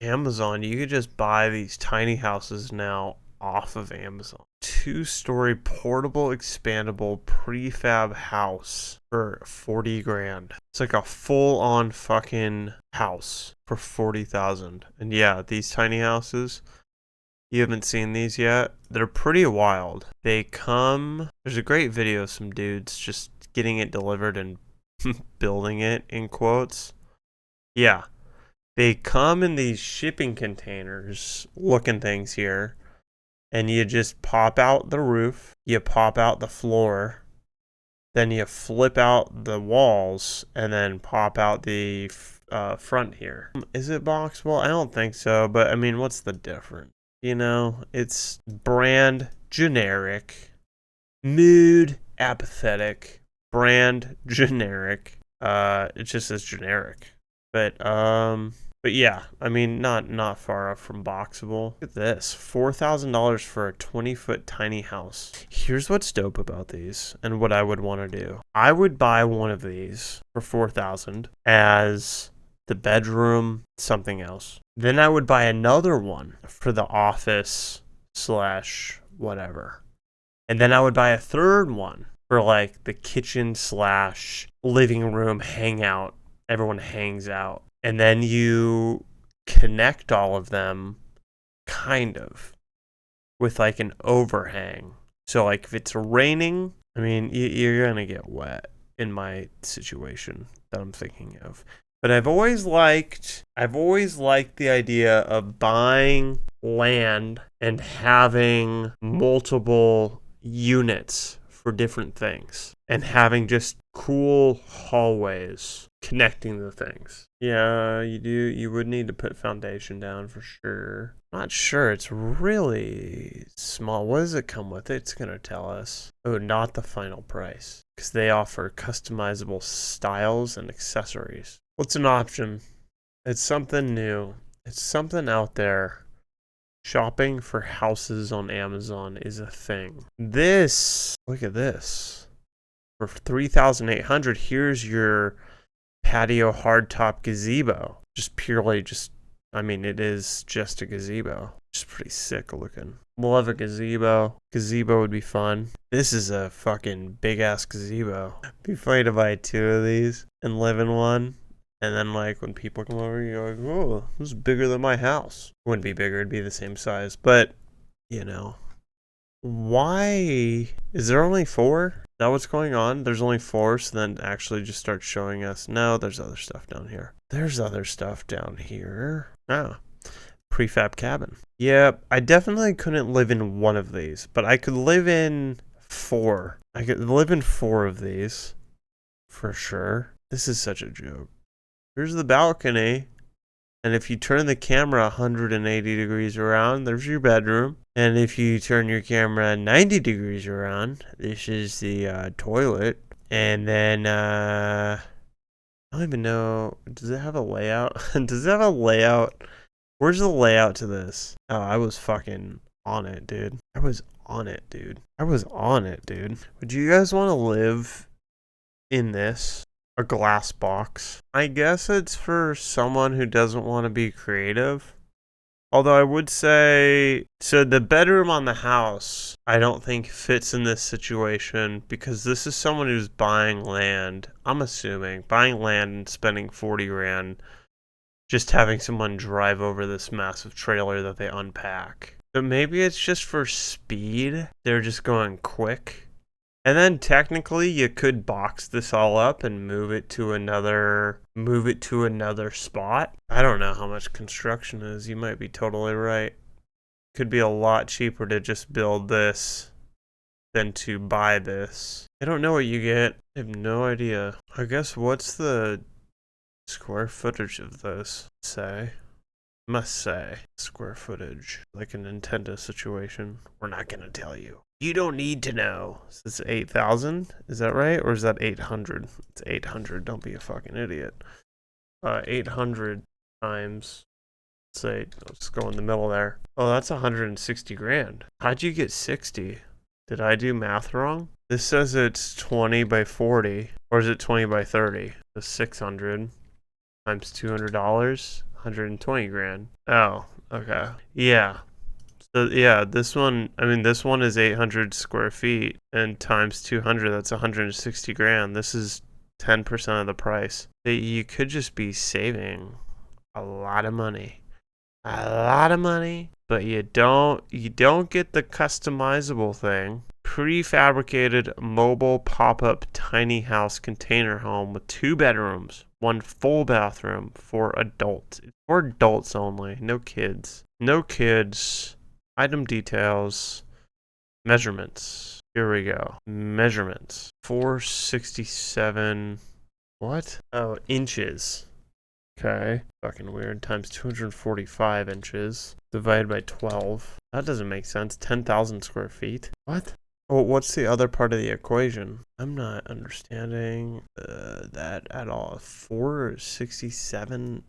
Amazon, you could just buy these tiny houses now off of Amazon. 2-story portable expandable prefab house for 40 grand. It's like a full-on fucking house for 40,000. And yeah, these tiny houses, you haven't seen these yet. They're pretty wild. They come, there's a great video of some dudes just getting it delivered and building it in quotes. Yeah. They come in these shipping containers looking things here, and you just pop out the roof, you pop out the floor, then you flip out the walls, and then pop out the front here. Is it boxable? I don't think so, but I mean, what's the difference? You know, it's brand generic, mood apathetic, brand generic. It just says generic. But yeah, I mean, not far off from boxable. Look at this, $4,000 for a 20-foot tiny house. Here's what's dope about these, and what I would want to do. I would buy one of these for $4,000 as the bedroom, something else. Then I would buy another one for the office / whatever, and then I would buy a third one for like the kitchen / living room hangout. Everyone hangs out. And then you connect all of them kind of with like an overhang. So like if it's raining, I mean, you're going to get wet in my situation that I'm thinking of. But I've always liked the idea of buying land and having multiple units for different things and having just cool hallways connecting the things. Yeah, you would need to put foundation down for sure. Not sure, it's really small. What does it come with? It's gonna tell us. Oh, not the final price, because they offer customizable styles and accessories. What's an option? It's something new. It's something out there. Shopping for houses on Amazon is a thing. Look at this. For $3,800, here's your patio hardtop gazebo. I mean, it is just a gazebo. Just pretty sick looking. Love a gazebo. Gazebo would be fun. This is a fucking big ass gazebo. Be funny to buy 2 of these and live in one. And then, like, when people come over, you're like, oh, this is bigger than my house. It wouldn't be bigger, it'd be the same size. But, you know, why? Is there only 4? Is that what's going on? There's only 4, so then actually just start showing us. No, there's other stuff down here. Oh, prefab cabin. Yep, I definitely couldn't live in one of these, but I could live in 4. I could live in 4 of these, for sure. This is such a joke. Here's the balcony, and if you turn the camera 180 degrees around, there's your bedroom. And if you turn your camera 90 degrees around, this is the toilet. And then, I don't even know, does it have a layout? Does it have a layout? Where's the layout to this? Oh, I was fucking on it, dude. Would you guys want to live in this? A glass box. I guess it's for someone who doesn't want to be creative. Although I would say, so the bedroom on the house, I don't think fits in this situation because this is someone who's buying land. I'm assuming buying land and spending 40 grand, just having someone drive over this massive trailer that they unpack. So maybe it's just for speed. They're just going quick. And then technically you could box this all up and move it to another spot. I don't know how much construction is. You might be totally right. Could be a lot cheaper to just build this than to buy this. I don't know what you get. I have no idea. I guess what's the square footage of this? Must say square footage, like a Nintendo situation. We're not gonna tell you. You don't need to know. Is this 8,000? Is that right? Or is that 800? It's 800. Don't be a fucking idiot. 800 times, say, let's go in the middle there. Oh, that's 160 grand. How'd you get 60? Did I do math wrong? This says it's 20 by 40. Or is it 20 by 30? So 600 times $200. 120 grand. Oh, okay. Yeah. So yeah, this one, I mean, this one is 800 square feet and times 200, that's 160 grand. This is 10% of the price. You could just be saving a lot of money. A lot of money, but you don't get the customizable thing. Prefabricated mobile pop-up tiny house container home with 2 bedrooms, 1 full bathroom for adults. For adults only, no kids. No kids. Item details. Measurements. Here we go. Measurements. 467. What? Oh, inches. Okay. Fucking weird. Times 245 inches. Divided by 12. That doesn't make sense. 10,000 square feet. What? Oh, what's the other part of the equation? I'm not understanding that at all. 467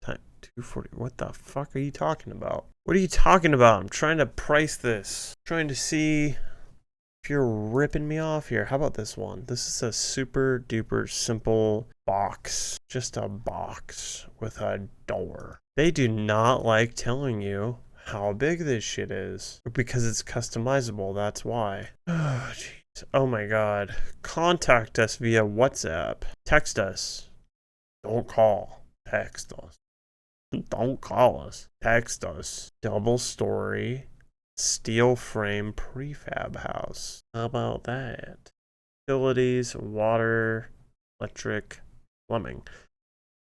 times 240. What the fuck are you talking about? What are you talking about? I'm trying to price this. Trying to see if you're ripping me off here. How about this one? This is a super duper simple box. Just a box with a door. They do not like telling you how big this shit is. Because it's customizable, that's why. Oh, jeez. Oh my god. Contact us via WhatsApp. Text us. Don't call. Text us. Don't call us. Text us. Double story. Steel frame prefab house. How about that? Utilities, water, electric, plumbing.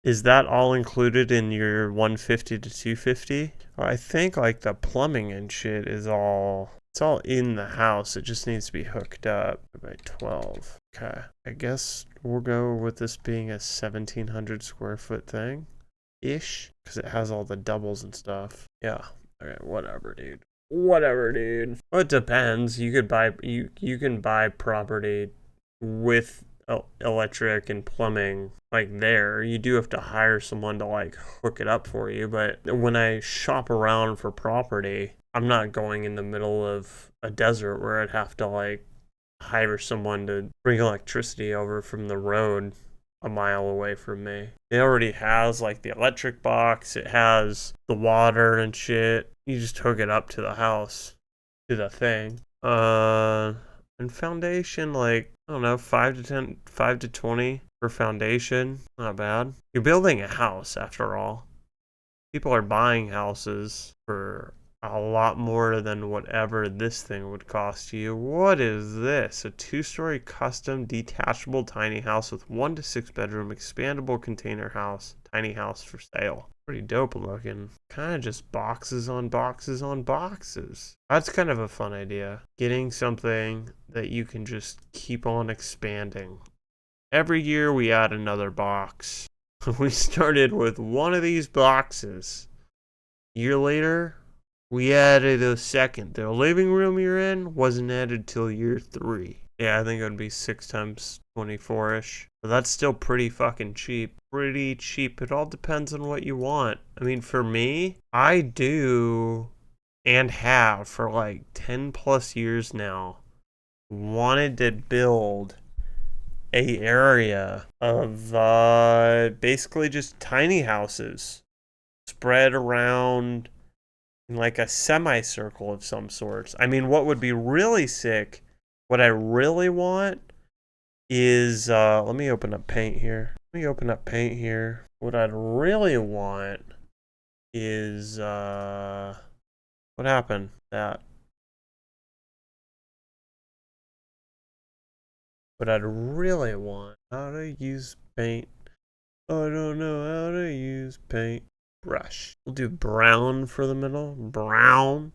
Is that all included in your 150 to 250? I think like the plumbing and shit is all, it's all in the house. It just needs to be hooked up by 12. Okay. I guess we'll go with this being a 1,700 square foot thing ish, because it has all the doubles and stuff. Yeah. Okay, whatever, dude. Whatever, dude. Well, it depends. You could buy you can buy property with electric and plumbing like there. You do have to hire someone to like hook it up for you, but when I shop around for property, I'm not going in the middle of a desert where I'd have to like hire someone to bring electricity over from the road a mile away from me. It already has like the electric box, it has the water and shit. You just hook it up to the house, to the thing. And foundation, like, I don't know, 5 to 20 for foundation. Not bad. You're building a house after all. People are buying houses for a lot more than whatever this thing would cost you. What is this? A 2-story custom detachable tiny house with 1 to 6 bedroom expandable container house. Tiny house for sale. Pretty dope looking. Kind of just boxes on boxes on boxes. That's kind of a fun idea. Getting something that you can just keep on expanding. Every year we add another box. We started with one of these boxes. A year later, we added a second. The living room you're in wasn't added till year 3. Yeah, I think it would be 6 times 24-ish. But that's still pretty fucking cheap. Pretty cheap. It all depends on what you want. I mean, for me, I do and have for like 10 plus years now wanted to build a area of basically just tiny houses spread around in like a semicircle of some sorts. I mean, what would be really sick, what I really want is, let me open up Paint here. What I'd really want is, what happened? What I'd really want, how to use Paint. I don't know how to use Paint. Brush. We'll do brown for the middle. Brown.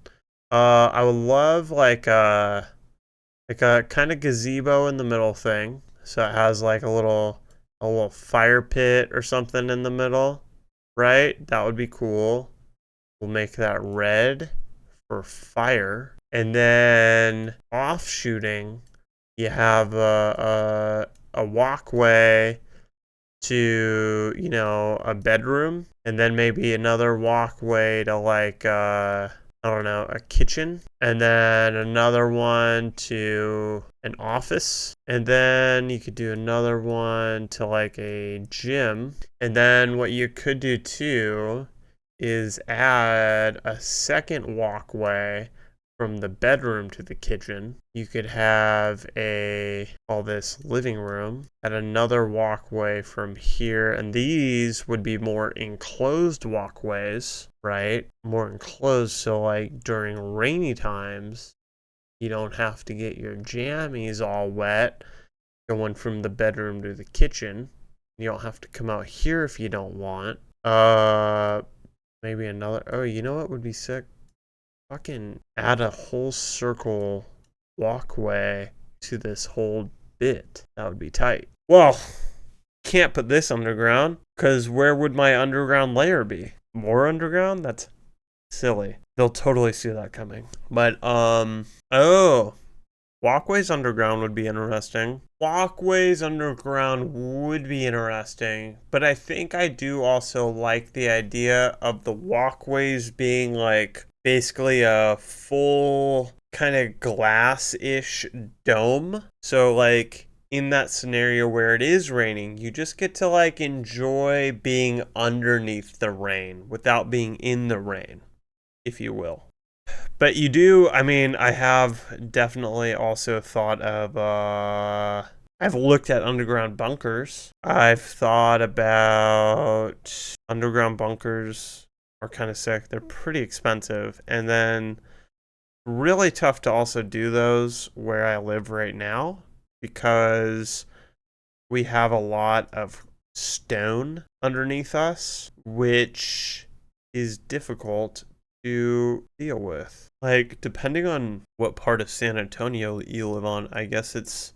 I would love like a kind of gazebo in the middle thing. So it has like a little fire pit or something in the middle, right? That would be cool. We'll make that red for fire. And then offshooting, you have a walkway to, you know, a bedroom, and then maybe another walkway to like I don't know, a kitchen, and then another one to an office, and then you could do another one to like a gym. And then what you could do too is add a second walkway from the bedroom to the kitchen. You could have all this living room, add another walkway from here, and these would be more enclosed walkways, right? More enclosed, so like during rainy times, you don't have to get your jammies all wet going from the bedroom to the kitchen. You don't have to come out here if you don't want. Maybe another. Oh, you know what would be sick? Fucking add a whole circle walkway to this whole bit. That would be tight. Well, can't put this underground, because where would my underground layer be? More underground? That's silly. They'll totally see that coming. But, walkways underground would be interesting. Walkways underground would be interesting, but I think I do also like the idea of the walkways being like basically a full kind of glass-ish dome. So like in that scenario where it is raining, you just get to like enjoy being underneath the rain without being in the rain, if you will. But you do, I mean, I have definitely also thought of, I've looked at underground bunkers. I've thought about underground bunkers are kind of sick. They're pretty expensive. And then really tough to also do those where I live right now, because we have a lot of stone underneath us, which is difficult to deal with. Like, depending on what part of San Antonio you live on, I guess it's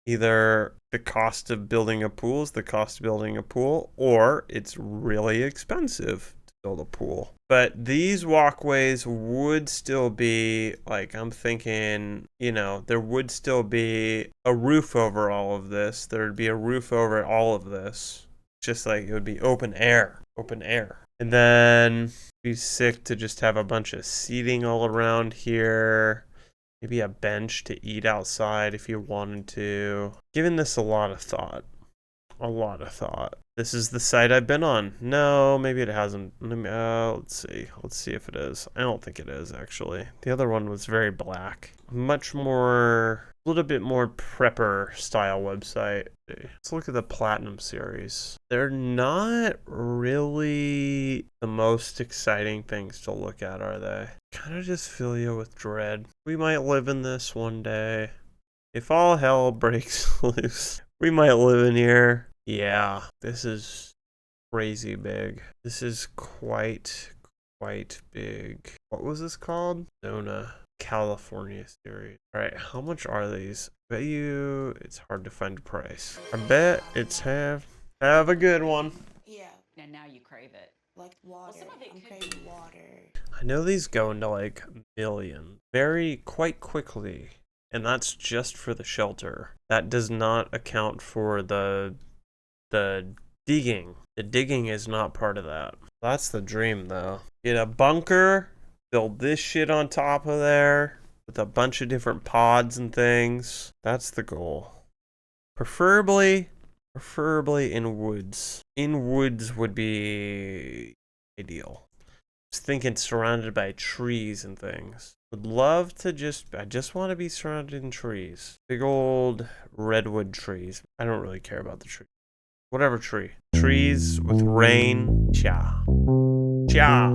either the cost of building a pool is the cost of building a pool, or it's really expensive to build a pool. But these walkways would still be, like, I'm thinking, you know, there would still be a roof over all of this. There would be a roof over all of this. Just like it would be open air. Open air. And then it'd be sick to just have a bunch of seating all around here. Maybe a bench to eat outside if you wanted to. Giving this a lot of thought. A lot of thought. This is the site I've been on. No, maybe it hasn't. Let's see. Let's see if it is. I don't think it is, actually. The other one was very black. Much more, a little bit more prepper style website. Let's look at the Platinum series. They're not really the most exciting things to look at, are they? Kind of just fill you with dread. We might live in this one day. If all hell breaks loose, we might live in here. Yeah, this is crazy big. This is quite big. What was this called? Zona California series. All right, how much are these? I bet you it's hard to find a price. I bet it's have a good one. Yeah, And now you crave it. like water. some of it I'm could craving water. I know these go into like millions quite quickly, and that's just for the shelter. That does not account for the digging. The digging is not part of that. That's the dream, though. Get a bunker, build this shit on top of there with a bunch of different pods and things. That's the goal. Preferably in woods. In woods would be ideal. Just thinking surrounded by trees and things. Would love to I just want to be surrounded in trees. Big old redwood trees. I don't really care about the tree. Whatever tree. Trees with rain. Cha. Cha.